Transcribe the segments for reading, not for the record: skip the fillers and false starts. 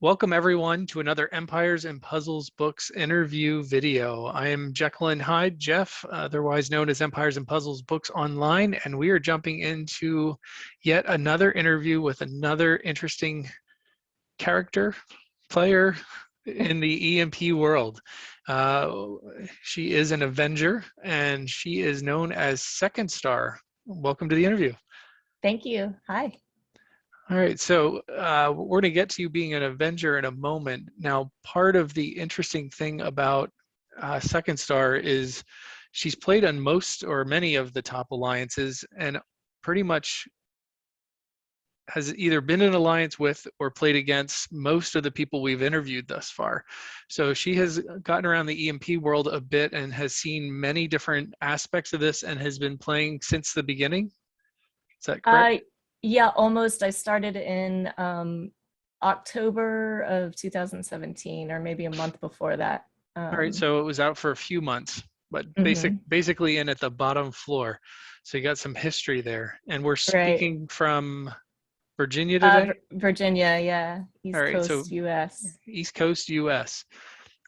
Welcome everyone to another Empires and Puzzles Books interview video. I am JekylandHyde, Jeff, otherwise known as Empires and Puzzles Books Online, and we are jumping into yet another interview with another interesting character, player in the EMP world. She is an Avenger, and she is known as ScndStar. Welcome to the interview. Thank you. Hi. All right, so we're going to get to you being an Avenger in a moment. Now, part of the interesting thing about ScndStar is she's played on most or many of the top alliances and pretty much has either been in alliance with or played against most of the people we've interviewed thus far. So she has gotten around the EMP world a bit and has seen many different aspects of this and has been playing since the beginning. Is that correct? Yeah, almost. I started in October of 2017, or maybe a month before that. All right, so it was out for a few months, but Mhm. basically in at the bottom floor. So you got some history there. And we're Right. speaking from Virginia today? Virginia, yeah. All East right, so Coast, US. East Coast, US.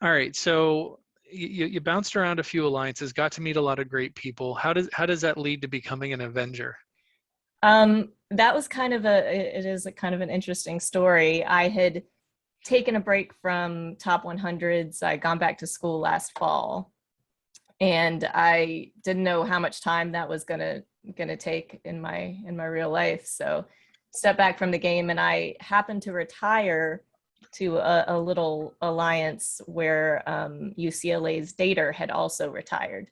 All right, so you bounced around a few alliances, got to meet a lot of great people. How does that lead to becoming an Avenger? That was it is a kind of an interesting story. I had taken a break from top 100s. I'd gone back to school last fall, and I didn't know how much time that was gonna take in my real life. So stepped back from the game, and I happened to retire to a little alliance where UCLA's Dater had also retired,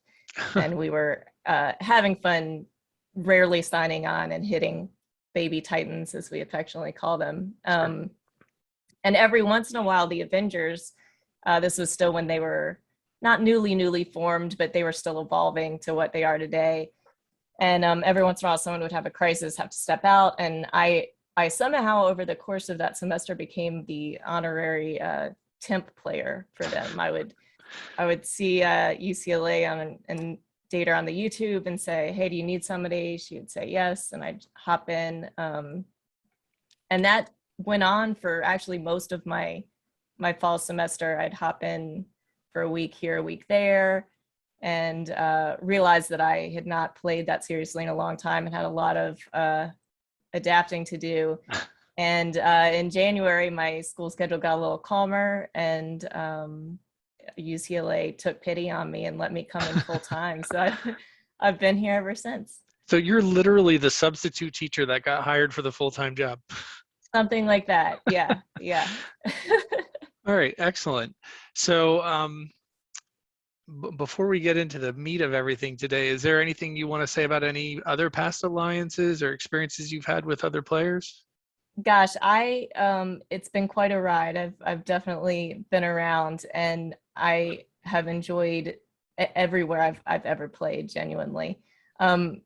and we were having fun, rarely signing on and hitting baby titans, as we affectionately call them. Sure. And every once in a while, the Avengers, this was still when they were not newly formed, but they were still evolving to what they are today. And every once in a while, someone would have a crisis, have to step out. And I somehow, over the course of that semester, became the honorary temp player for them. I would see UCLA and Data on the YouTube and say, hey, do you need somebody? She would say yes, and I'd hop in. And that went on for actually most of my fall semester. I'd hop in for a week here, a week there, and realized that I had not played that seriously in a long time and had a lot of adapting to do. And in January, my school schedule got a little calmer, and UCLA took pity on me and let me come in full time. So I've been here ever since. So you're literally the substitute teacher that got hired for the full-time job. Something like that. Yeah. Yeah. All right, excellent. So before we get into the meat of everything today, is there anything you want to say about any other past alliances or experiences you've had with other players? Gosh, it's been quite a ride. I've definitely been around, and I have enjoyed everywhere I've ever played, genuinely. I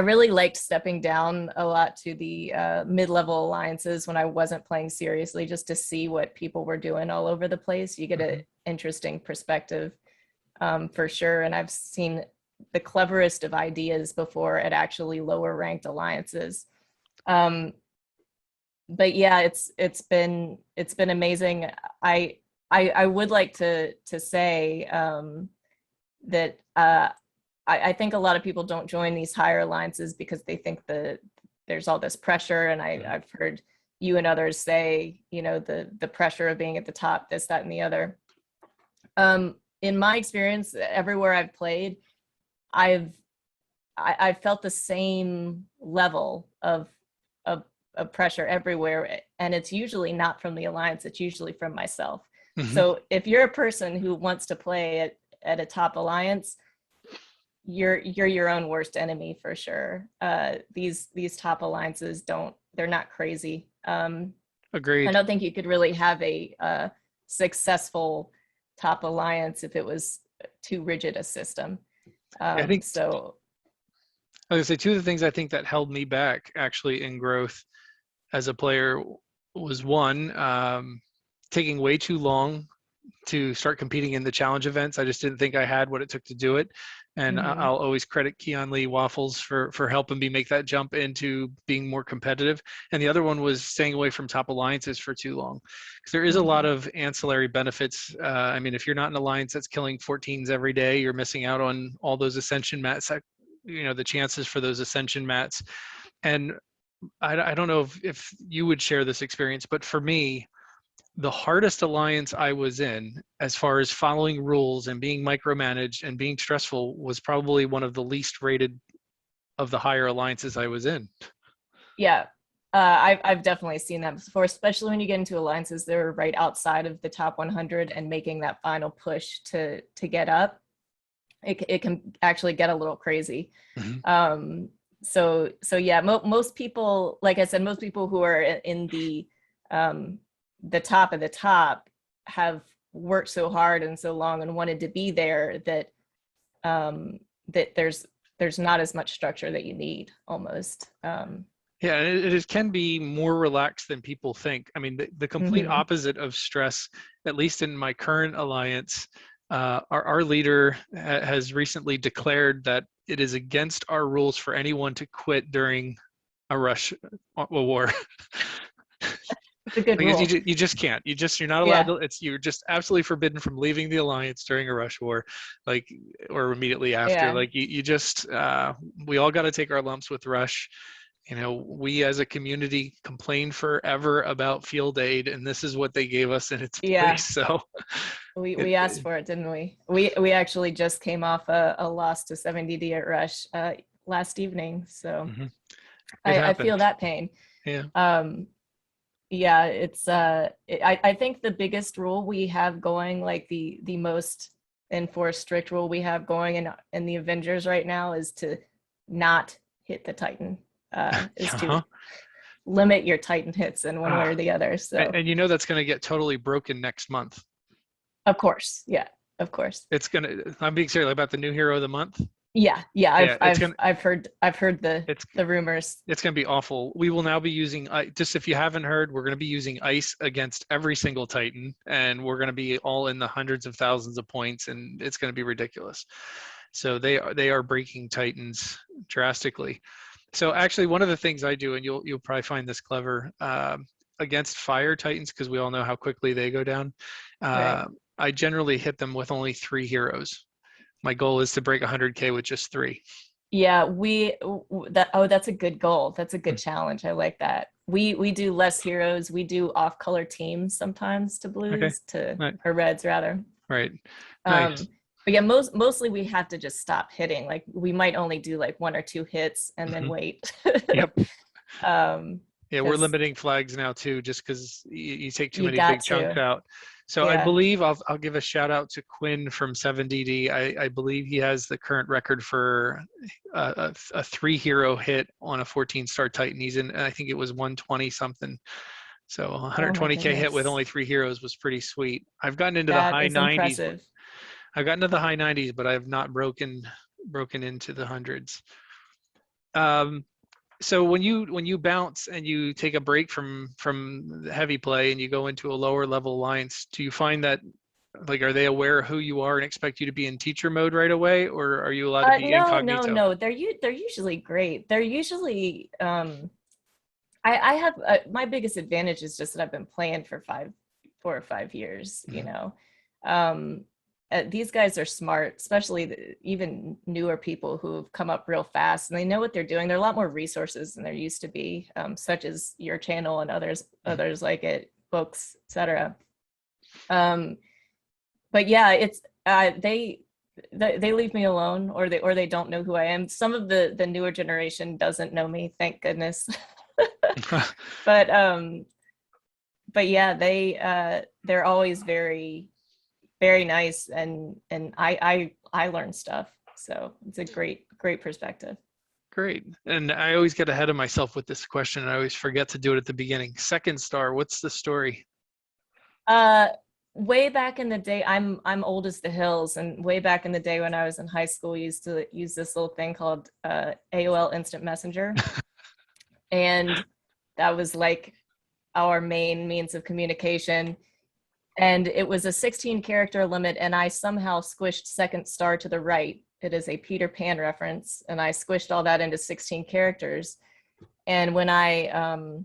really liked stepping down a lot to the mid-level alliances when I wasn't playing seriously, just to see what people were doing all over the place. You get an interesting perspective, for sure. And I've seen the cleverest of ideas before at actually lower ranked alliances. But yeah, it's been amazing. I would like to say that I think a lot of people don't join these higher alliances because they think that there's all this pressure. And I've heard you and others say, the pressure of being at the top, this, that, and the other. In my experience, everywhere I've played, I've felt the same level of pressure everywhere. And it's usually not from the alliance, it's usually from myself. So if you're a person who wants to play at a top alliance, you're your own worst enemy, for sure. These top alliances they're not crazy. Agreed. I don't think you could really have a successful top alliance if it was too rigid a system. I think so. I was gonna say, two of the things I think that held me back actually in growth as a player was one, taking way too long to start competing in the challenge events. I just didn't think I had what it took to do it. And Mm-hmm. I'll always credit Keon Lee Waffles for helping me make that jump into being more competitive. And the other one was staying away from top alliances for too long, because there is a lot Mm-hmm. of ancillary benefits. I mean, if you're not in an alliance that's killing 14s every day, you're missing out on all those ascension mats. The chances for those ascension mats. And I don't know if you would share this experience, but for me, the hardest alliance I was in, as far as following rules and being micromanaged and being stressful, was probably one of the least rated of the higher alliances I was in. Yeah. I've definitely seen that before, especially when you get into alliances that are right outside of the top 100 and making that final push to get up. It can actually get a little crazy. Mm-hmm. So yeah, most people, like I said, most people who are in the top of the top have worked so hard and so long and wanted to be there that that there's not as much structure that you need almost. Yeah, and it can be more relaxed than people think. I mean, the complete Mm-hmm. opposite of stress, at least in my current alliance, our leader has recently declared that it is against our rules for anyone to quit during a rush a war. It's a good Because rule. you just can't. You're not allowed Yeah. to. You're just absolutely forbidden from leaving the alliance during a rush war, like, or immediately after. Yeah. Like you just we all got to take our lumps with rush. We as a community complained forever about field aid, and this is what they gave us in its Yeah. place. So We asked for it, didn't we? We actually just came off a loss to 70D at Rush last evening. So mhm. It I feel happened. that pain. Yeah. Yeah, it's I think the biggest rule we have going, like the most enforced strict rule we have going in the Avengers right now, is to not hit the Titan. Is to Uh-huh. limit your Titan hits in one way or Ah, the other. So and that's going to get totally broken next month. of course, yeah, of course. I'm being serious about the new hero of the month. Yeah, yeah. Yeah, I've heard it's the rumors. it's going to be awful. We will now be using, just if you haven't heard, we're going to be using ice against every single Titan, and we're going to be all in the hundreds of thousands of points, and it's going to be ridiculous. So they are breaking Titans drastically. So actually, one of the things I do, and you'll probably find this clever, against fire Titans, because we all know how quickly they go down. Right. I generally hit them with only 3 heroes. My goal is to break 100K with just 3. Yeah, that's a good goal. That's a good challenge. I like that. We do less heroes. We do off-color teams sometimes to Okay. blues, to Right. or reds rather. Right. Um, Nice. but yeah, mostly we have to just stop hitting. Like we might only do like 1 or 2 hits and then Mhm. wait. Yep. um, Yeah, we're because limiting flags now too, just because you take too you many got big chunks to. out. So I Yeah. believe I'll give a shout out to Quinn from 7DD. I believe he has the current record for a 3 hero hit on a 14-star Titan. He's in, I think it was 120 something. So Oh my 120K hit with goodness. only 3 heroes was pretty sweet. I've gotten into the That high is 90s. impressive. I've gotten to the high 90s, but I have not broken into the hundreds. Um, so when you bounce and you take a break from the heavy play and you go into a lower level alliance, do you find that, like, are they aware of who you are and expect you to be in teacher mode right away, or are you allowed to be No, no, incognito? no. They're usually great. They're usually I have my biggest advantage is just that I've been playing for 4 or 5 years, you Mhm. know. These guys are smart, especially even newer people who've come up real fast, and they know what they're doing. There are a lot more resources than there used to be, such as your channel and others like it, books, etc. But yeah, it's they leave me alone, or they don't know who I am. Some of the newer generation doesn't know me, thank goodness. but yeah, they're always very very nice, and I learn stuff, so it's a great perspective. Great. And I always get ahead of myself with this question, and I always forget to do it at the beginning. ScndStar, what's the story? uh Way back in the day, I'm old as the hills, and way back in the day when I was in high school, we used to use this little thing called AOL Instant Messenger, and that was like our main means of communication. And it was a 16 character limit, and I somehow squished ScndStar to the right, it is a Peter Pan reference, and I squished all that into 16 characters. And when I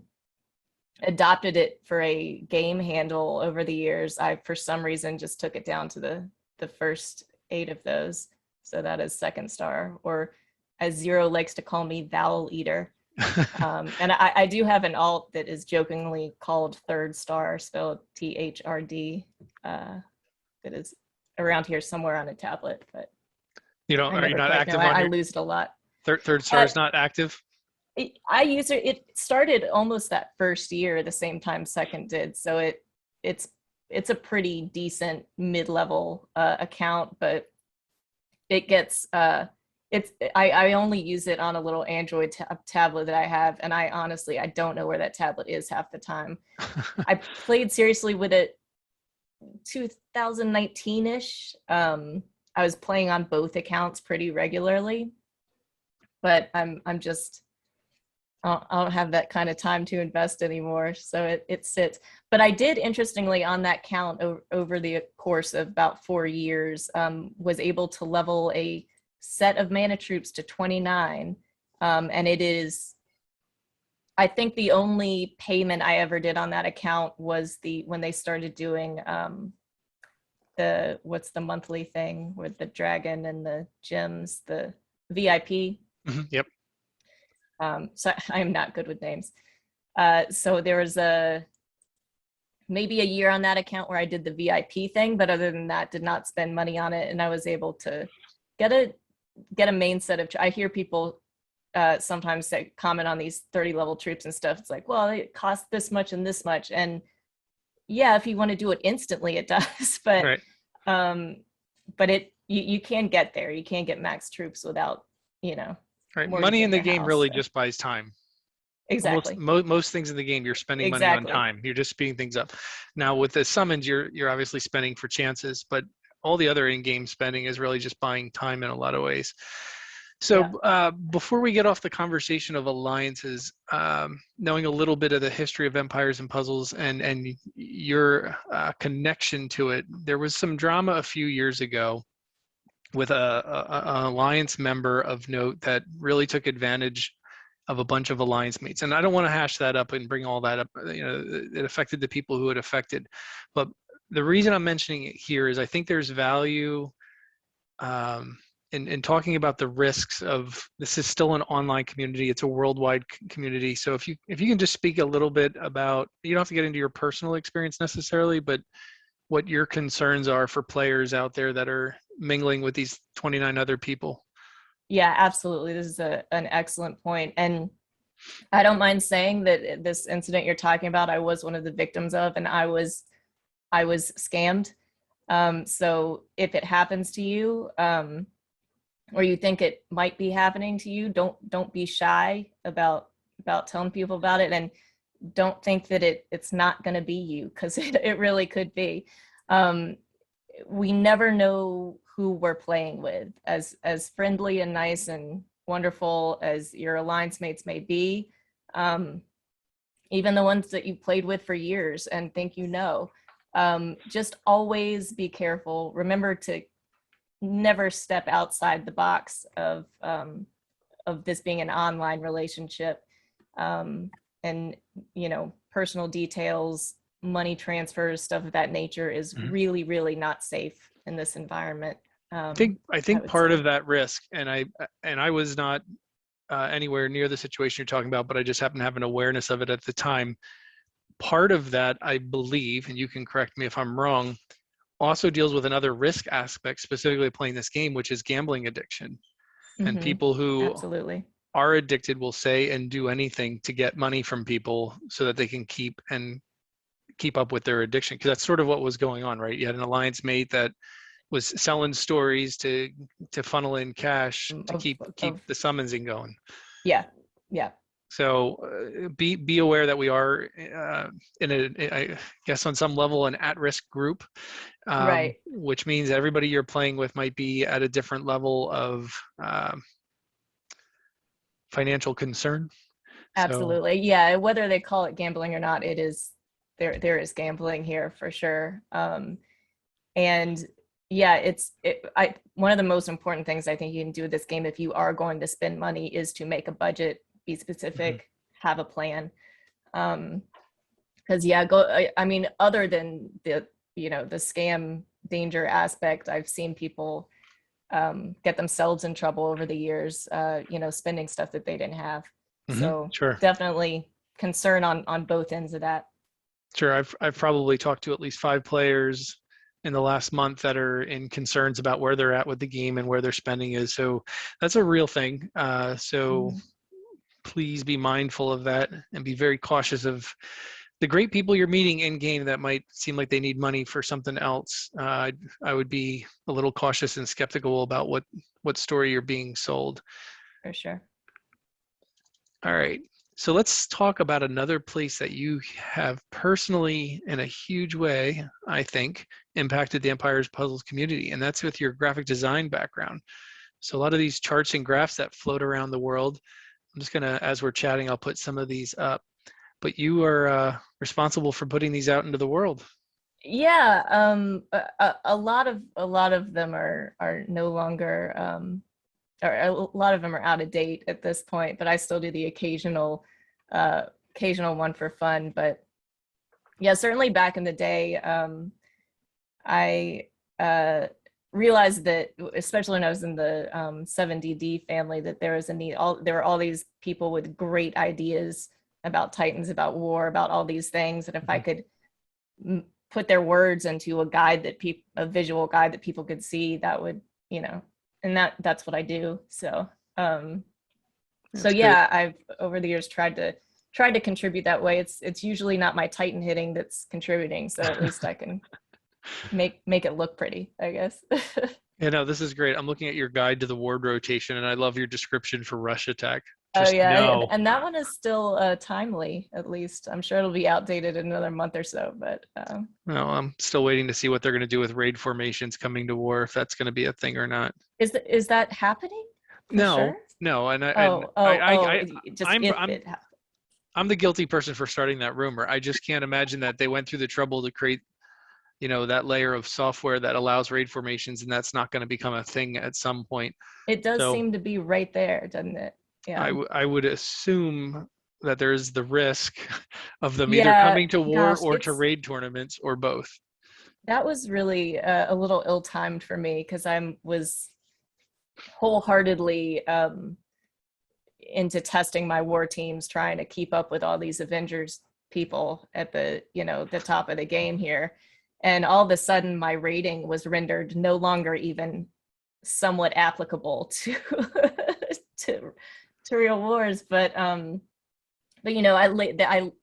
adopted it for a game handle over the years, I, for some reason, just took it down to the first 8 of those. So that is ScndStar, or as Zero likes to call me, Vowel Eater. And I do have an alt that is jokingly called Third Star, spelled THRD, that is around here somewhere on a tablet, but Are you not active on I your lose it a lot. third star is not active? I use it. It started almost that first year, the same time Second did. So it's a pretty decent mid-level account, but it gets I only use it on a little Android tablet that I have, and I honestly don't know where that tablet is half the time. I played seriously with it 2019-ish. I was playing on both accounts pretty regularly, but I'm just I don't have that kind of time to invest anymore, so it sits. But I did, interestingly, on that count over the course of about 4 years, was able to level a set of mana troops to 29, and it is, I think, the only payment I ever did on that account was when they started doing what's the monthly thing with the dragon and the gems, the VIP. Yep. So I am not good with names. So there was maybe a year on that account where I did the VIP thing, but other than that, did not spend money on it, and I was able to get a main set of. I hear people sometimes comment on these 30 level troops and stuff. It's like, well, it costs this much and this much, and yeah, if you want to do it instantly, it does. But right. But you can get there. You can't get max troops without Right. Money in the game really just buys time. Exactly. Most things in the game, you're spending money on time. You're just speeding things up. Now with the summons, you're obviously spending for chances, but all the other in-game spending is really just buying time in a lot of ways. So before we get off the conversation of alliances, knowing a little bit of the history of Empires and Puzzles and your connection to it, there was some drama a few years ago with an alliance member of note that really took advantage of a bunch of alliance mates. And I don't want to hash that up and bring all that up. It affected the people who it affected. But the reason I'm mentioning it here is I think there's value in talking about the risks of, this is still an online community. It's a worldwide community. So if you can just speak a little bit about, you don't have to get into your personal experience necessarily, but what your concerns are for players out there that are mingling with these 29 other people. Yeah, absolutely. This is an excellent point. And I don't mind saying that this incident you're talking about, I was one of the victims of, and I was scammed. So if it happens to you, or you think it might be happening to you, don't be shy about telling people about it, and don't think that it's not going to be you, because it really could be. We never know who we're playing with. As friendly and nice and wonderful as your alliance mates may be, even the ones that you've played with for years and think just always be careful. Remember to never step outside the box of this being an online relationship, and personal details, money transfers, stuff of that nature is really, really not safe in this environment. I think part of that risk, and I was not anywhere near the situation you're talking about, but I just happen to have an awareness of it at the time. Part of that, I believe, and you can correct me if I'm wrong, also deals with another risk aspect, specifically playing this game, which is gambling addiction. And people who absolutely are addicted will say and do anything to get money from people so that they can keep up with their addiction. Because that's sort of what was going on, right? You had an alliance mate that was selling stories to funnel in cash to keep the summonsing going. Yeah. So be aware that we are I guess on some level an at-risk group, right? Which means everybody you're playing with might be at a different level of financial concern. Absolutely, so, yeah. Whether they call it gambling or not, it is there is gambling here for sure. And yeah, one of the most important things I think you can do with this game, if you are going to spend money, is to make a budget, be Mhm. specific, have a plan. Because yeah, I mean, other than the scam danger aspect, I've seen people get themselves in trouble over the years, spending stuff that they didn't have. So Sure. definitely concern on both ends of that. Sure. I've probably talked to at least 5 players in the last month that are in concerns about where they're at with the game and where their spending is. So that's a real thing. So Mhm. please be mindful of that and be very cautious of the great people you're meeting in game that might seem like they need money for something else. I would be a little cautious and skeptical about what story you're being sold. For sure. All right. So let's talk about another place that you have personally, in a huge way, I think, impacted the Empire's Puzzles community, and that's with your graphic design background. So a lot of these charts and graphs that float around the world, I'm just gonna, as we're chatting, I'll put some of these up. But you are responsible for putting these out into the world. Yeah, a lot of them are no longer, or a lot of them are out of date at this point. But I still do the uh, occasional one for fun. But yeah, certainly back in the day, I realized that, especially when I was in the 7DD family, that there was a need. There were all these people with great ideas about Titans, about war, about all these things, and if I Mhm. could put their words into a guide a visual guide that people could see, that would, and that's what I do. Um, so That's good. yeah, I've over the years tried to contribute that way. It's usually not my Titan hitting that's contributing, so at least I can make it look pretty, I guess. This is great. I'm looking at your guide to the ward rotation, and I love your description for rush attack. Oh Just yeah, know, and that one is still timely. At least I'm sure it'll be outdated in another month or so. But no, I'm still waiting to see what they're going to do with raid formations coming to war, if that's going to be a thing or not. is that happening for No, sure? no, Oh, oh, oh! Just I'm if I'm it happens. I'm the guilty person for starting that rumor. I just can't imagine that they went through the trouble to create, that layer of software that allows raid formations, and that's not going to become a thing at some point. It does So seem to be right there, doesn't it? Yeah. I would assume that there's the risk of them either Yeah, coming to war gosh, or to raid tournaments or both. that was really a little ill-timed for me because I was wholeheartedly into testing my war teams, trying to keep up with all these Avengers people at the top of the game here. And all of a sudden my rating was rendered no longer even somewhat applicable to to to real wars. But I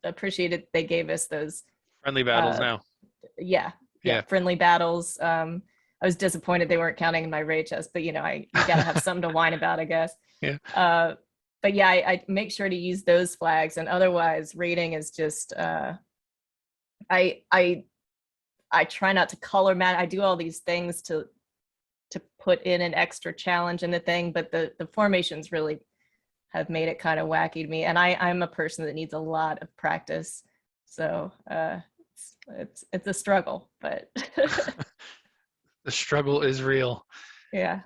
appreciated they gave us those Friendly battles uh now. yeah, yeah, Yeah. friendly battles. I was disappointed they weren't counting in my raid chest, but you got to have something to whine about, I guess. Yeah. uh but yeah, I make sure to use those flags, and otherwise rating is just I I I try not to color match. I do all these things to put in an extra challenge in the thing, but the formations really have made it kind of wacky to me, and I'm a person that needs a lot of practice. So it's a struggle, but The struggle is real. yeah.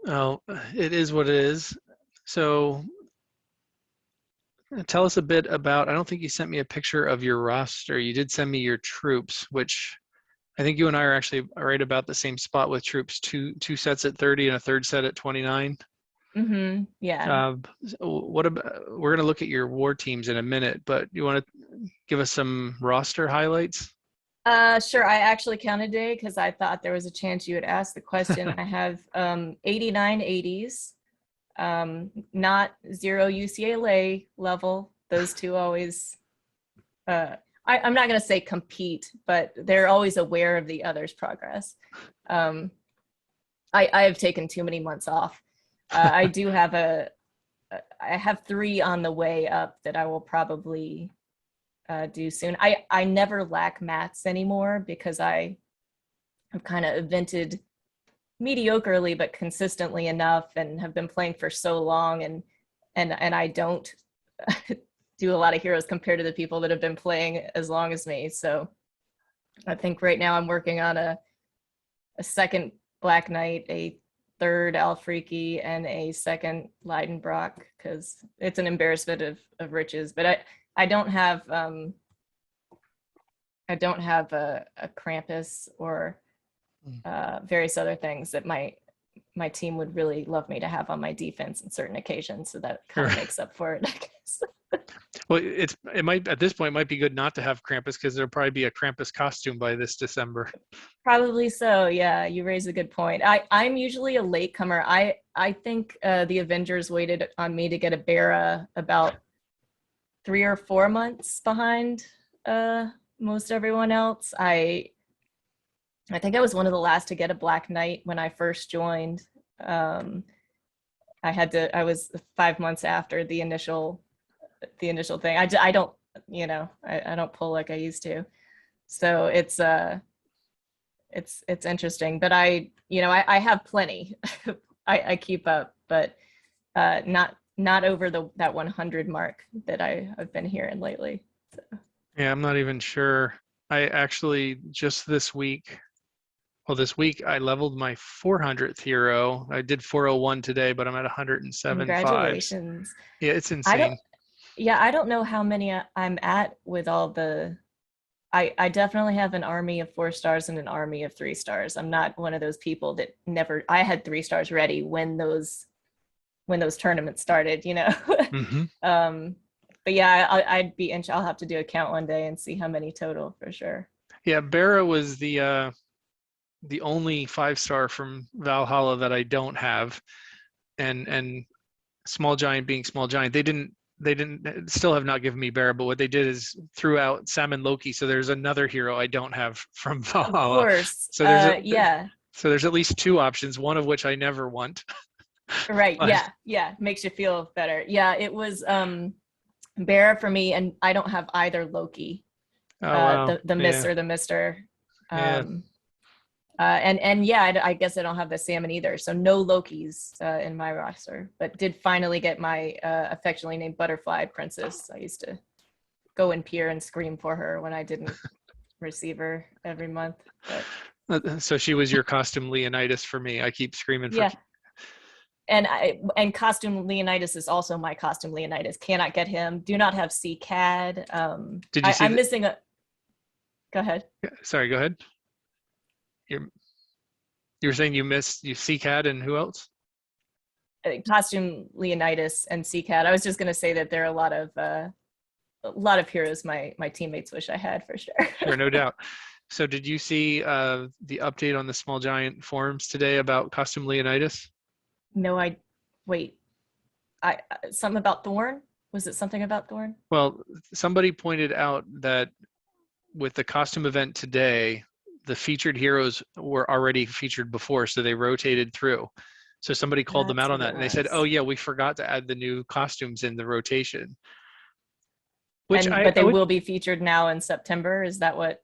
Oh, it is what it is. So tell us a bit about, I don't think you sent me a picture of your roster. You did send me your troops, which I think you and I are actually right about the same spot with troops, two sets at 30 and a third set at 29. Yeah. Uh, what about, we're going to look at your war teams in a minute, but you want to give us some roster highlights? Sure. I actually counted today because I thought there was a chance you would ask the question. I have 89 80s, not zero UCLA level. Those two always, uh, I'm not going to say compete, but they're always aware of the other's progress. Um, I have taken too many months off. I do have I have three on the way up that I will probably do soon. I never lack mats anymore because I have kind of invented mediocrely but consistently enough, and have been playing for so long, and I don't do a lot of heroes compared to the people that have been playing as long as me. So I think right now I'm working on a second Black Knight, a third Alfriki, and a second Leidenbrock, because it's an embarrassment of riches. But I don't have a Krampus or various other things that my team would really love me to have on my defense in certain occasions. So that kind of makes up for it, I guess. Well, it might at this point might be good not to have Krampus, because there'll probably be a Krampus costume by this December. Probably so. Yeah, you raise a good point. I'm usually a latecomer. I think the Avengers waited on me to get a Bara about 3 or 4 months behind most everyone else. I think I was one of the last to get a Black Knight when I first joined. I was 5 months after the initial thing. I don't, I don't pull like I used to. So it's interesting, but I have plenty. I keep up, but not over that 100 mark that I've been hearing lately. So. Yeah, I'm not even sure. I actually just this week I leveled my 400th hero. I did 401 today, but I'm at 107. Congratulations. Yeah, it's insane. I don't know how many I'm at with all the. I definitely have an army of 4 stars and an army of 3 stars. I'm not one of those people that never. I had 3 stars ready when those tournaments started. Mm-hmm. But yeah, I'll have to do a count one day and see how many total for sure. Yeah, Bara was the only 5-star from Valhalla that I don't have, and Small Giant being Small Giant, they didn't still have not given me Bara, but what they did is threw out Sam and Loki, so there's another hero I don't have from Valhalla. Of course. So so there's at least 2 options, one of which I never want. Right. But, yeah, makes you feel better. Yeah, it was Bara for me, and I don't have either Loki. wow. The Miss or the Mister. Yeah. And yeah, I guess I don't have the salmon either. So no Lokis in my roster, but did finally get my affectionately named Butterfly Princess. I used to go in Pier and scream for her when I didn't receive her every month. But. So she was your costume Leonidas for me. I keep screaming for. Yeah. And costume Leonidas is also my costume Leonidas. Cannot get him. Do not have CCAD. Did you see I'm missing a. Go ahead. Sorry, go ahead. You were saying you CCAD and who else? Costume Leonidas and CCAD. I was just going to say that there are a lot of heroes my teammates wish I had for sure. Sure, no doubt. So did you see the update on the Small Giant forums today about costume Leonidas? No, something about Thorn? Was it something about Thorn? Well, somebody pointed out that with the costume event today, the featured heroes were already featured before, so they rotated through. So somebody called them out on that, and they said, "Oh yeah, we forgot to add the new costumes in the rotation." But they will be featured now in September. Is that what?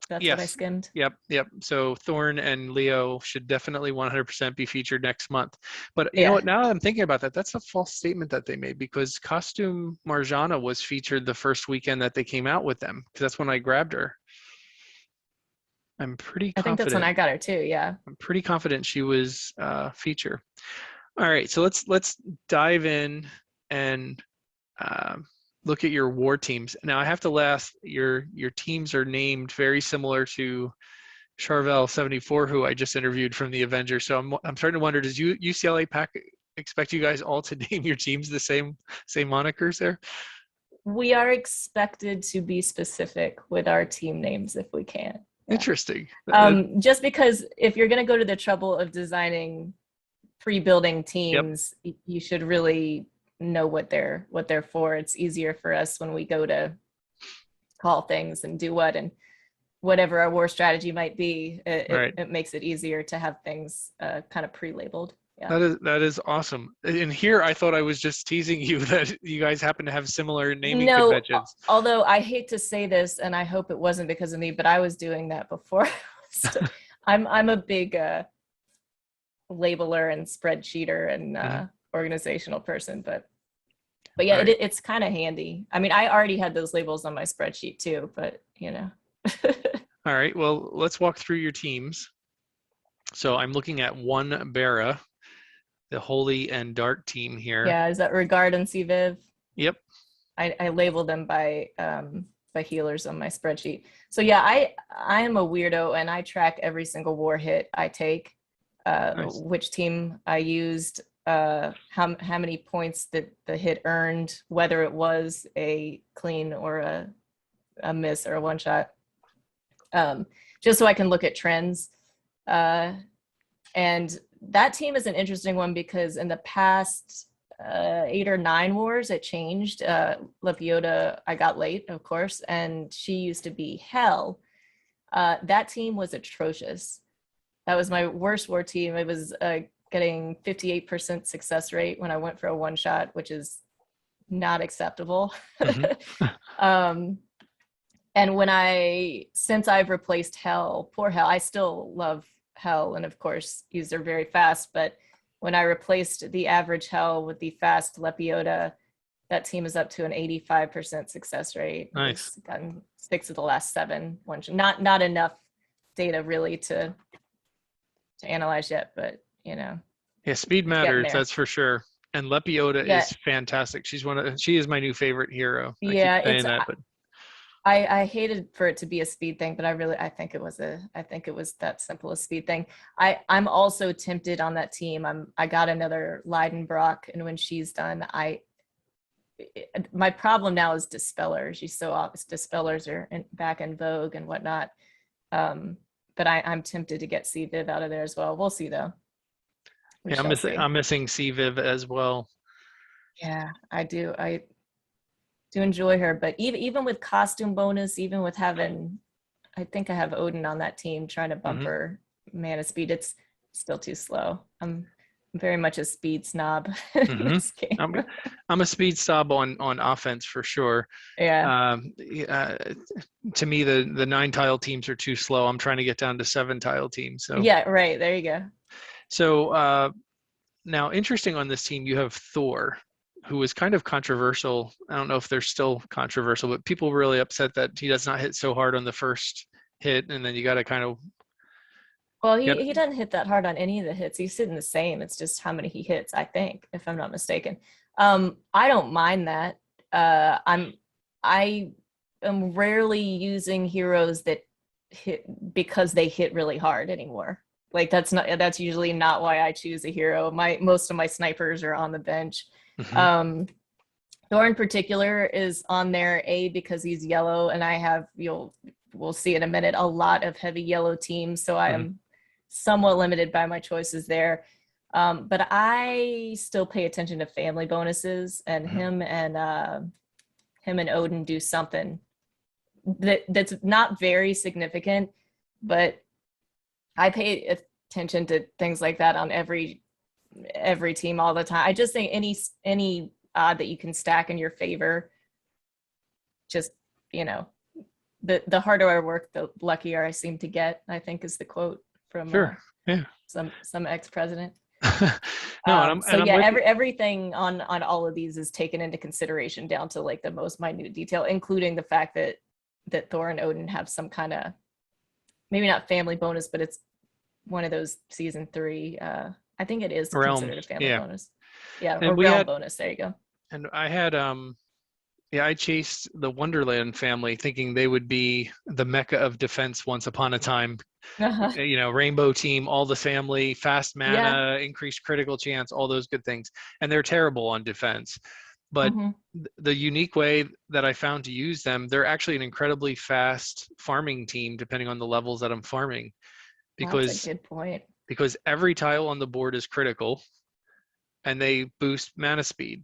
That's yes. What I skimmed. Yep. So Thorn and Leo should definitely 100% be featured next month. But you know what? Now I'm thinking about that, that's a false statement that they made, because costume Marjana was featured the first weekend that they came out with them, because that's when I grabbed her. I'm pretty confident. I think that's when I got her too. Yeah. I'm pretty confident she was feature. All right, so let's dive in and look at your war teams. Now I have to laugh. Your teams are named very similar to Charvel 74, who I just interviewed from the Avengers. So I'm starting to wonder, does UCLA Pack expect you guys all to name your teams the same monikers there? We are expected to be specific with our team names if we can. Yeah. Interesting. Just because if you're going to go to the trouble of designing pre-building teams, you should really know what they're for. It's easier for us when we go to call things and do and whatever our war strategy might be. It makes it easier to have things kind of pre-labeled. Yeah. That is awesome. And here I thought I was just teasing you that you guys happen to have similar naming conventions. Although I hate to say this, and I hope it wasn't because of me, but I was doing that before. I'm a big labeler and spreadsheeter and organizational person, but yeah, right. It's kind of handy. I mean, I already had those labels on my spreadsheet too, but All right, well, let's walk through your teams. So I'm looking at one Bara, the Holy and Dark team here. Yeah, is that Regard and Viv? Yep. I label them by healers on my spreadsheet. So yeah, I am a weirdo and I track every single war hit I take, Nice. which team I used, how many points that the hit earned, whether it was a clean or a miss or a one shot, just so I can look at trends. And that team is an interesting one because in the past 8 or 9 wars, it changed. Lepiota, I got late, of course, and she used to be hell. That team was atrocious. That was my worst war team. It was getting 58% success rate when I went for a one shot, which is not acceptable. Mm-hmm. And since I've replaced Hell, poor Hell, I still love Hell and of course use her very fast, but when I replaced the average Hell with the fast Lepiota, that team is up to an 85% success rate. Nice. It's gotten 6 of the last 7. Not enough data really to analyze yet, but you know. Yeah, speed matters, that's for sure. And Lepiota Yeah. is fantastic. She is my new favorite hero. I Yeah, keep saying that, but I hated for it to be a speed thing, but I think it was that simple a speed thing. I'm also tempted on that team. I got another Leidenbrock, and when she's done, my problem now is dispellers. She's so obvious. Dispellers are back in vogue and whatnot. But I'm tempted to get Viv out of there as well. We'll see though. yeah, I'm missing Viv as well. Yeah, I do. I do enjoy her, but even with costume bonus, even with having, I think I have Odin on that team trying to bump her mana speed, it's still too slow. I'm very much a speed snob in this game. I'm a speed snob on offense for sure. Yeah. To me, the 9-tile teams are too slow. I'm trying to get down to 7-tile teams. So yeah, right. There you go. So now, interesting on this team, you have Thor, who was kind of controversial. I don't know if they're still controversial, but people were really upset that he does not hit so hard on the first hit, and then you got to kind of. Well, he doesn't hit that hard on any of the hits. He's hitting the same. It's just how many he hits, I think, if I'm not mistaken. I don't mind that. I am rarely using heroes that hit because they hit really hard anymore. Like that's usually not why I choose a hero. Most of my snipers are on the bench. Mm-hmm. Thor in particular is on there because he's yellow, and I have we'll see in a minute a lot of heavy yellow teams, so I am somewhat limited by my choices there. But I still pay attention to family bonuses, and him and Odin do something that's not very significant, but I pay attention to things like that on every team all the time. I just think any odd that you can stack in your favor, just the harder I work, the luckier I seem to get, I think is the quote from some ex-president. Everything on all of these is taken into consideration down to like the most minute detail, including the fact that Thor and Odin have some kind of, maybe not family bonus, but it's one of those season 3. I think it is considered a family bonus. Yeah, or realm bonus. There you go. And I had I chased the Wonderland family thinking they would be the mecca of defense once upon a time. Rainbow team, all the family, fast mana, increased critical chance, all those good things. And they're terrible on defense. But the unique way that I found to use them, they're actually an incredibly fast farming team, depending on the levels that I'm farming. That's a good point. Because every tile on the board is critical, and they boost mana speed.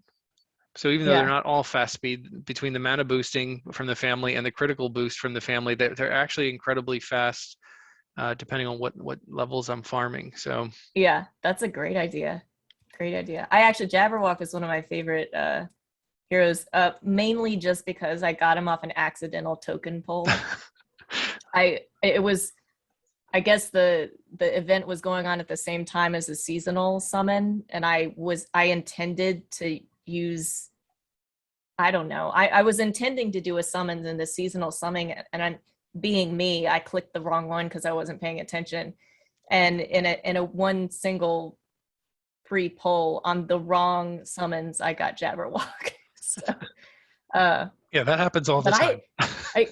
So even though they're not all fast speed, between the mana boosting from the family and the critical boost from the family, they're actually incredibly fast, depending on what levels I'm farming. So yeah, that's a great idea. Great idea. Jabberwock is one of my favorite heroes, mainly just because I got him off an accidental token pull. I guess the event was going on at the same time as the seasonal summon, and I intended to use, I don't know, I was intending to do a summons in the seasonal summoning, and being me, I clicked the wrong one because I wasn't paying attention, And in a one single pre-poll on the wrong summons, I got Jabberwock. So yeah, that happens all the but time.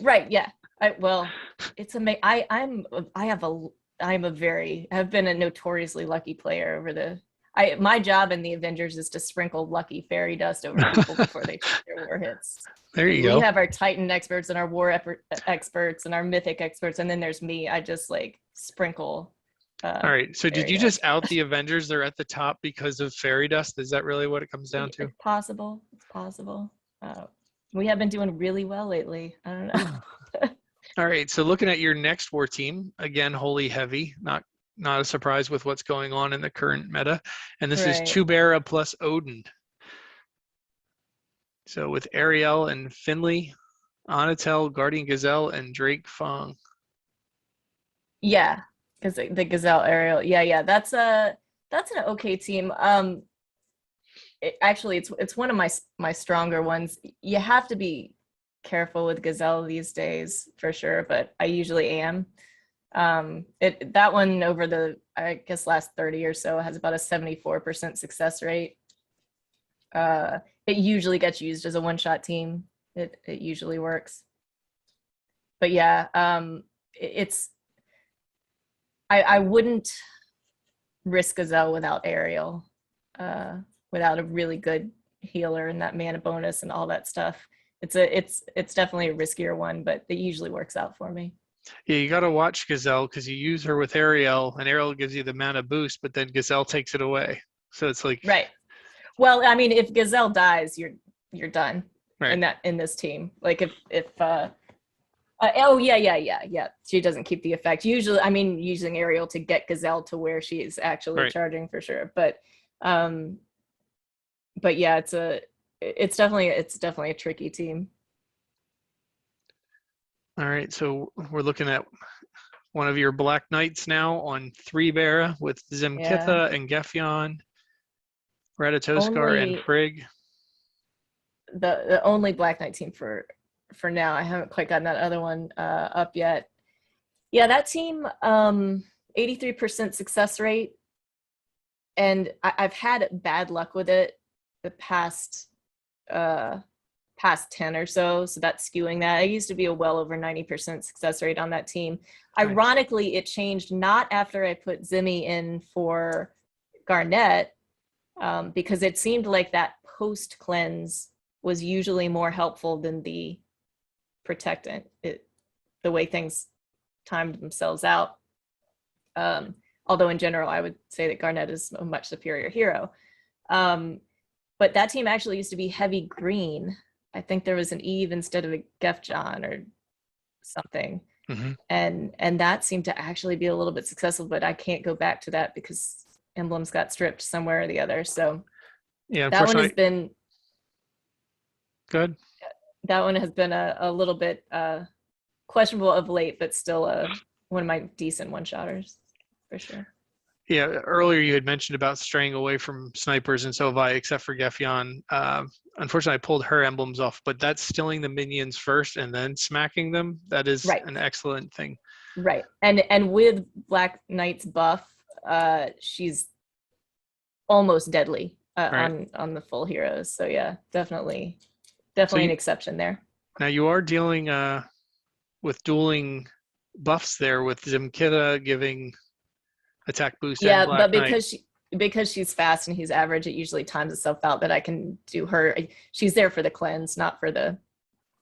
right, yeah. Well, it's amazing. I've been a notoriously lucky player over the. My job in the Avengers is to sprinkle lucky fairy dust over people before they take their war hits. There you We go. have our Titan experts and our war experts and our mythic experts, and then there's me. I just like sprinkle. All right. So did Fairy you just dust. out the Avengers? They're at the top because of fairy dust. Is that really what it comes down to? It's possible. It's possible. We have been doing really well lately. I don't know. All right. So looking at your next war team, again, holy heavy, not a surprise with what's going on in the current meta. And this is Right. Chubera plus Odin. So with Ariel and Finley, Anatel, Guardian Gazelle, and Drake Fong. Yeah, because the Gazelle Ariel. Yeah. That's an okay team. Actually, it's one of my stronger ones. You have to be careful with Gazelle these days for sure, but I usually am. That one over the, I guess, last 30 or so has about a 74% success rate. It usually gets used as a one-shot team. It usually works. But yeah, I wouldn't risk Gazelle without Ariel, without a really good healer and that mana bonus and all that stuff. It's definitely a riskier one, but it usually works out for me. Yeah, you got to watch Gazelle because you use her with Ariel, and Ariel gives you the mana boost, but then Gazelle takes it away. So it's like Right. Well, I mean, if Gazelle dies, you're done right. in this team. Like if oh yeah. She doesn't keep the effect. Usually, I mean, using Ariel to get Gazelle to where she is actually Right. charging for sure. But yeah, it's definitely a tricky team. All right, so we're looking at one of your Black Knights now on 3 with Yeah. Zemkitha and Gefyon, Ratatoskar and Only Frigg. the only Black Knight team for now. I haven't quite gotten that other one up yet. Yeah, that team, 83% success rate, and I've had bad luck with it the past 10 or so, so that's skewing that. I used to be a well over 90% success rate on that team. Nice. Ironically, it changed not after I put Zimmy in for Garnet, because it seemed like that post cleanse was usually more helpful than the protectant. The way things timed themselves out. Although in general, I would say that Garnet is a much superior hero. But that team actually used to be heavy green. I think there was an Eve instead of a Gefjon or something. Mm-hmm. And that seemed to actually be a little bit successful, but I can't go back to that because emblems got stripped somewhere or the other. So yeah, that one has been good. That one has been a little bit questionable of late, but still one of my decent one-shotters for sure. Yeah, earlier you had mentioned about straying away from snipers, and so have I, except for Gefyon. Unfortunately, I pulled her emblems off, but that's stilling the minions first and then smacking them. That is right. An excellent thing. Right, and with Black Knight's buff, she's almost deadly right. on the full heroes. So yeah, definitely an exception there. Now you are dealing with dueling buffs there, with Zemkitha giving attack boost. Yeah, and Black but Knight. because she's fast and he's average, it usually times itself out that I can do her. She's there for the cleanse, not for the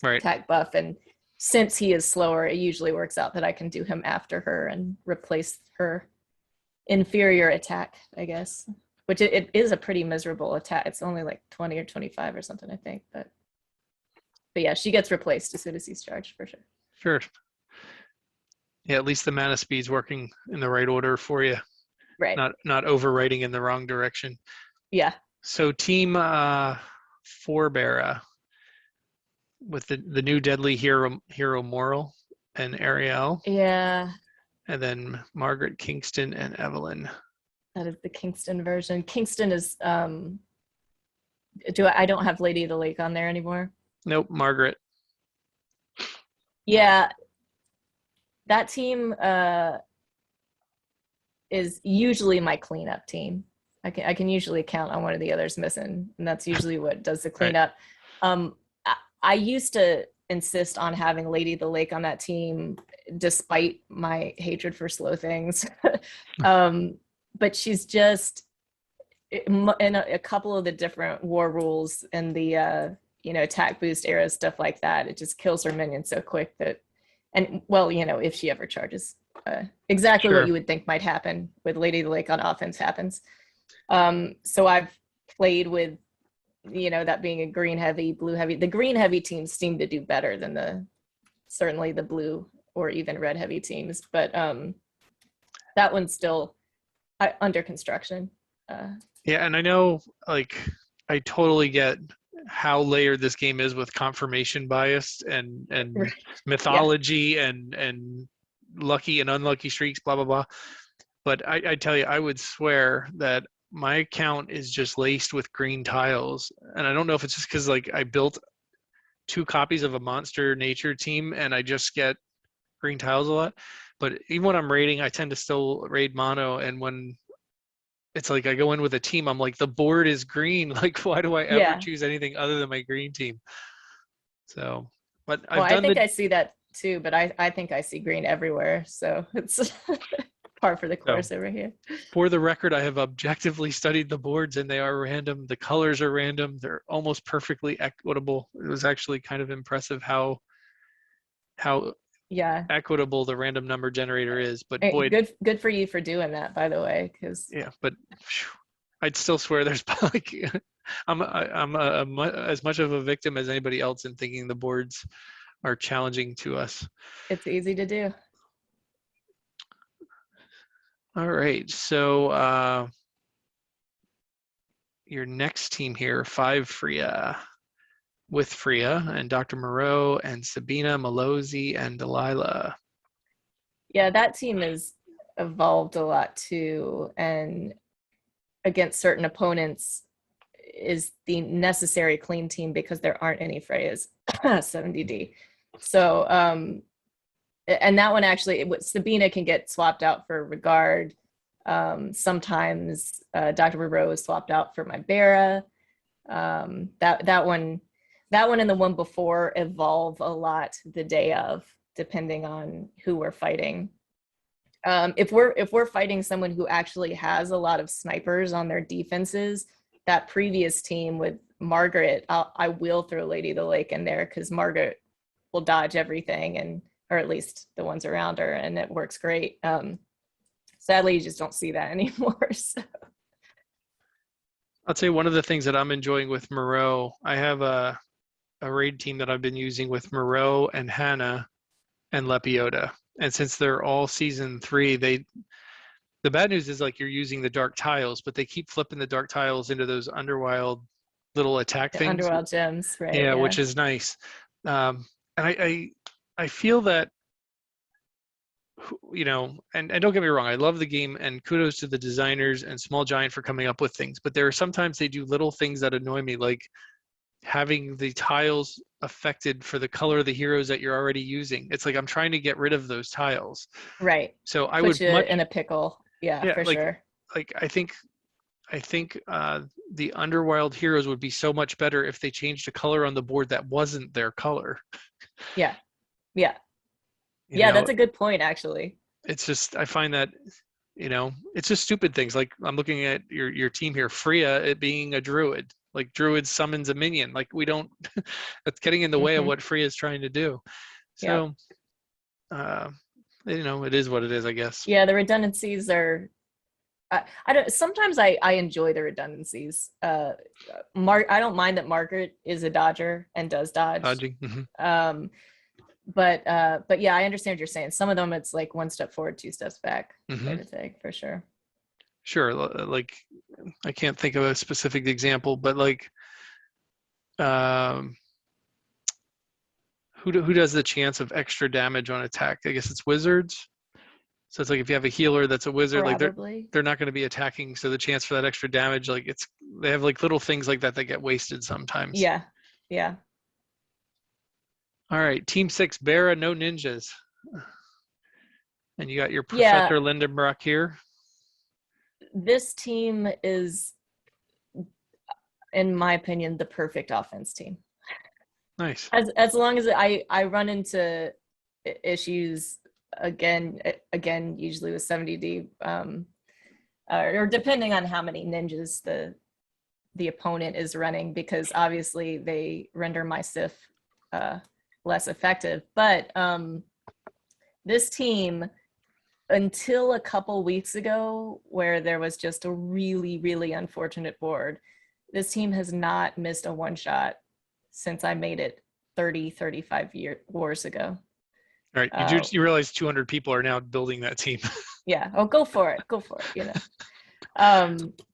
attack buff. And since he is slower, it usually works out that I can do him after her and replace her inferior attack, I guess. Which it is a pretty miserable attack. It's only like 20 or 25 or something, I think. But yeah, she gets replaced as soon as he's charged for sure. Sure. Yeah, at least the mana speed's working in the right order for you. Right. Not overwriting in the wrong direction. Yeah. So team 4 with the new deadly hero Moral and Ariel. Yeah. And then Margaret, Kingston, and Evelyn. That is the Kingston version. Kingston is I don't have Lady of the Lake on there anymore. Nope, Margaret. Yeah. That team is usually my cleanup team. I can usually count on one of the others missing, and that's usually what does the Right. cleanup. I used to insist on having Lady the Lake on that team, despite my hatred for slow things. But she's just in a couple of the different war rules and the attack boost era, stuff like that. It just kills her minions so quick that, and well, if she ever charges, exactly Sure. what you would think might happen with Lady the Lake on offense happens. So I've played with, that being a green heavy, blue heavy. The green heavy teams seem to do better than certainly the blue or even red heavy teams, but that one's still under construction. Yeah, and I know, like, I totally get how layered this game is with confirmation bias and mythology and lucky and unlucky streaks, blah blah blah. But I tell you, I would swear that my account is just laced with green tiles, and I don't know if it's just because like I built 2 copies of a monster nature team and I just get green tiles a lot. But even when I'm raiding, I tend to still raid mono, and when it's like I go in with a team, I'm like, the board is green. Like, why do I ever choose anything other than my green team? So, but I've done I see that too, but I think I see green everywhere. So it's par for the course over here. For the record, I have objectively studied the boards and they are random. The colors are random. They're almost perfectly equitable. It was actually kind of impressive how equitable the random number generator is. But boy, good for you for doing that, by the way, because but I'd still swear there's like I'm as much of a victim as anybody else in thinking the boards are challenging to us. It's easy to do. All right, so your next team here, 5 Freya, with Freya and Dr. Moreau and Sabina, Malozzi, and Delilah. Yeah, that team has evolved a lot too, and against certain opponents is the necessary clean team because there aren't any Freyas 70D. So and that one actually, Sabina can get swapped out for Regard. Sometimes Dr. Moreau is swapped out for my Bara. That one and the one before evolve a lot the day of, depending on who we're fighting. If we're fighting someone who actually has a lot of snipers on their defenses, that previous team with Margaret, I will throw Lady the Lake in there because Margaret will dodge everything, or at least the ones around her, and it works great. Sadly, you just don't see that anymore. So. I'll tell you one of the things that I'm enjoying with Moreau. I have a raid team that I've been using with Moreau and Hannah and Lepiota. And since they're all season 3, the bad news is like you're using the dark tiles, but they keep flipping the dark tiles into those Underwild little attack things. Underwild gems, right? Yeah, which is nice. And I feel that, and don't get me wrong, I love the game and kudos to the designers and Small Giant for coming up with things, but there are sometimes they do little things that annoy me, like having the tiles affected for the color of the heroes that you're already using. It's like I'm trying to get rid of those tiles. Right. So I Put would you in a pickle. Yeah, for sure. Like I think the Underwild heroes would be so much better if they changed a color on the board that wasn't their color. Yeah. That's a good point, actually. It's just, I find that, it's just stupid things. Like I'm looking at your team here, Freya, it being a druid. Like druid summons a minion. Like we don't, that's getting in the way of what Freya is trying to do. So, it is what it is, I guess. Yeah, the redundancies are, sometimes I enjoy the redundancies. I don't mind that Margaret is a dodger and does dodge. Dodging. Mm-hmm. But yeah, I understand what you're saying. Some of them, it's like 1 step forward, 2 steps back, kind of thing, for sure. Sure. Like, I can't think of a specific example, but like, who does the chance of extra damage on attack? I guess it's wizards. So it's like if you have a healer that's a wizard, probably. like they're not going to be attacking, so the chance for that extra damage, like they have like little things like that get wasted sometimes. Yeah. All right, Team 6, Bara, no ninjas. And you got your Professor Lindenbrock here. this team is, in my opinion, the perfect offense team. Nice. As long as I run into issues again, usually with 70D, or depending on how many ninjas the opponent is running, because obviously they render my Sif less effective. But this team, until a couple weeks ago, where there was just a really, really unfortunate board, this team has not missed a one shot since I made it 35 wars ago. All right. You realize 200 people are now building that team. Yeah. Oh, go for it. Go for it. You know.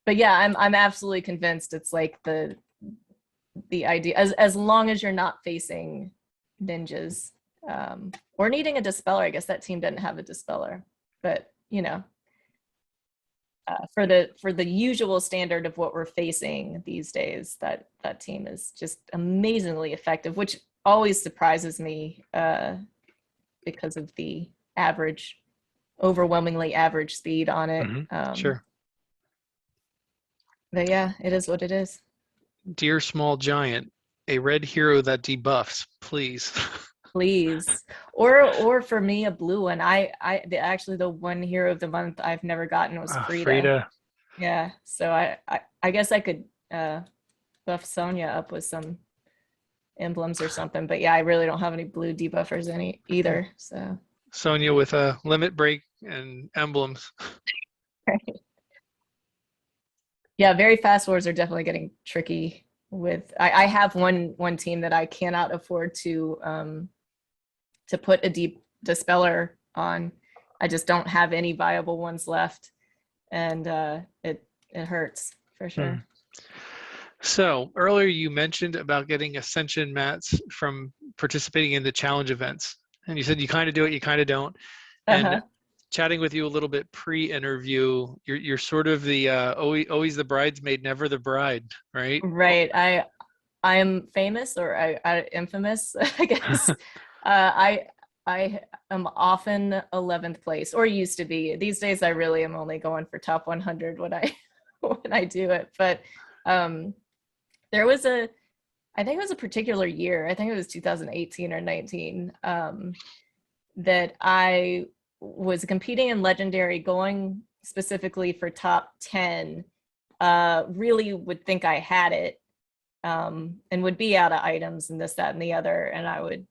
But yeah, I'm absolutely convinced it's like the idea, as long as you're not facing ninjas, or needing a dispeller. I guess that team didn't have a dispeller, but you know, for the usual standard of what we're facing these days, that team is just amazingly effective, which always surprises me, because of the overwhelmingly average speed on it. Mm-hmm. Sure. But yeah, it is what it is. Dear small giant, a red hero that debuffs, please. Please. Or for me, a blue one. Actually the one hero of the month I've never gotten was Frida. Frida. Yeah. So I guess I could buff Sonya up with some emblems or something. But yeah, I really don't have any blue debuffers either. So Sonya with a limit break and emblems. right. Yeah, very fast wars are definitely getting tricky. With I have one team that I cannot afford to put a deep dispeller on. I just don't have any viable ones left, and it hurts for sure. So earlier you mentioned about getting ascension mats from participating in the challenge events, and you said you kind of do it, you kind of don't. And chatting with you a little bit pre-interview, you're sort of the always the bridesmaid, never the bride, right? Right. I am famous, or I infamous, I guess. I am often 11th place, or used to be. These days, I really am only going for top 100 when I do it. But there was I think it was a particular year. I think it was 2018 or 19, that I was competing in Legendary, going specifically for top 10. Really would think I had it, and would be out of items and this, that, and the other, and I would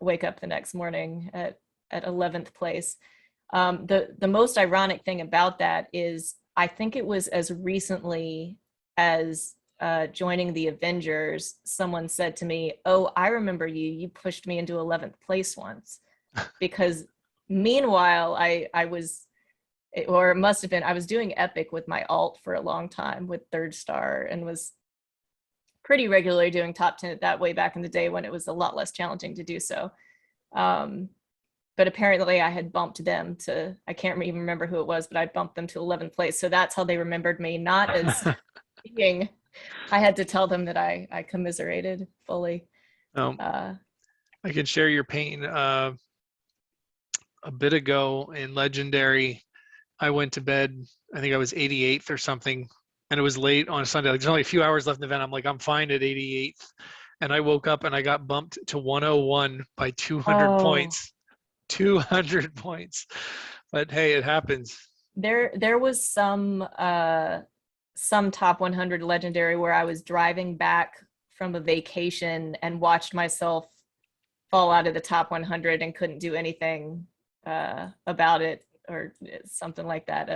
wake up the next morning at 11th place. The most ironic thing about that is I think it was as recently as joining the Avengers, someone said to me, "Oh, I remember you pushed me into 11th place once." Because meanwhile, I was, or it must have been, I was doing Epic with my alt for a long time with ScndStar, and was pretty regularly doing top 10 that way back in the day when it was a lot less challenging to do so. But apparently I had bumped them to, I can't even remember who it was, but I bumped them to 11th place. So that's how they remembered me, not as being, I had to tell them that I commiserated fully. I can share your pain. A bit ago in Legendary, I went to bed, I think I was 88th or something, and it was late on a Sunday. Like, there's only a few hours left in the event. I'm like, I'm fine at 88th. And I woke up and I got bumped to 101 by 200 points. 200 points. But hey, it happens. There was some top 100 Legendary where I was driving back from a vacation and watched myself fall out of the top 100 and couldn't do anything about it, or something like that.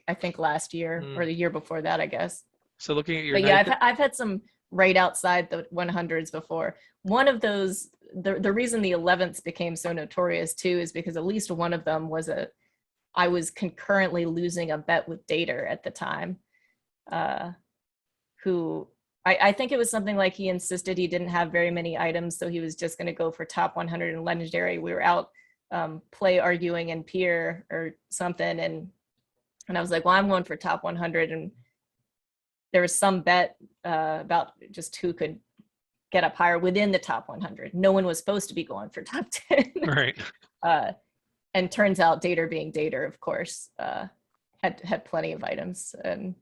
I think last year or the year before that, I guess. So looking at your, but yeah, I've had some right outside the 100s before. One of those, the reason the 11ths became so notorious too is because at least one of them was I was concurrently losing a bet with Dater at the time, who I think it was something like he insisted he didn't have very many items, so he was just going to go for top 100 in Legendary. We were out play arguing in Pier or something, and I was like, well, I'm going for top 100, and there was some bet about just who could get up higher within the top 100. No one was supposed to be going for top 10. Right. And turns out Dater being Dater, of course, had plenty of items and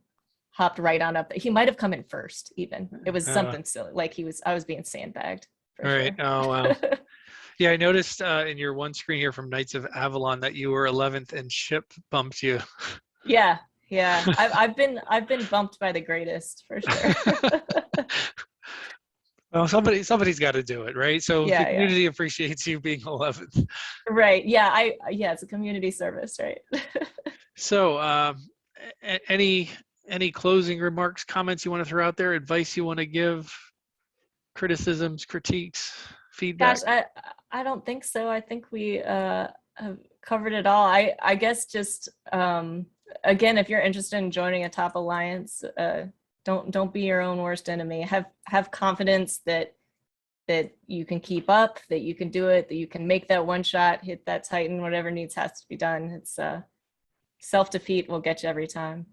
hopped right on up. He might have come in first even. It was something silly, like I was being sandbagged for all sure. right. Oh, wow. Yeah, I noticed in your one screen here from Knights of Avalon that you were 11th and ship bumped you. Yeah, yeah. I've been bumped by the greatest for sure. Well, somebody's got to do it, right? So the Yeah, yeah. community appreciates you being 11th. Right. Yeah, it's a community service, right? So, any closing remarks, comments you want to throw out there, advice you want to give, criticisms, critiques, feedback? Gosh, I don't think so. I think we have covered it all. I guess just again, if you're interested in joining a top alliance, don't be your own worst enemy. Have confidence that you can keep up, that you can do it, that you can make that one shot, hit that Titan, whatever has to be done. It's self-defeat will get you every time.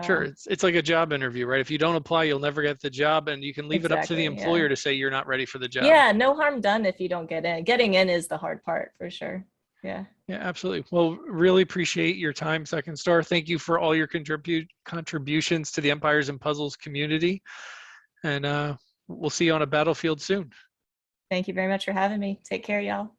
Sure, it's like a job interview, right? If you don't apply, you'll never get the job, and you can leave it up to the employer to say you're not ready for the job. Yeah, no harm done if you don't get in. Getting in is the hard part for sure. Yeah. Yeah, absolutely. Well, really appreciate your time, ScndStar. Thank you for all your contributions to the Empires and Puzzles community, and we'll see you on a battlefield soon. Thank you very much for having me. Take care, y'all.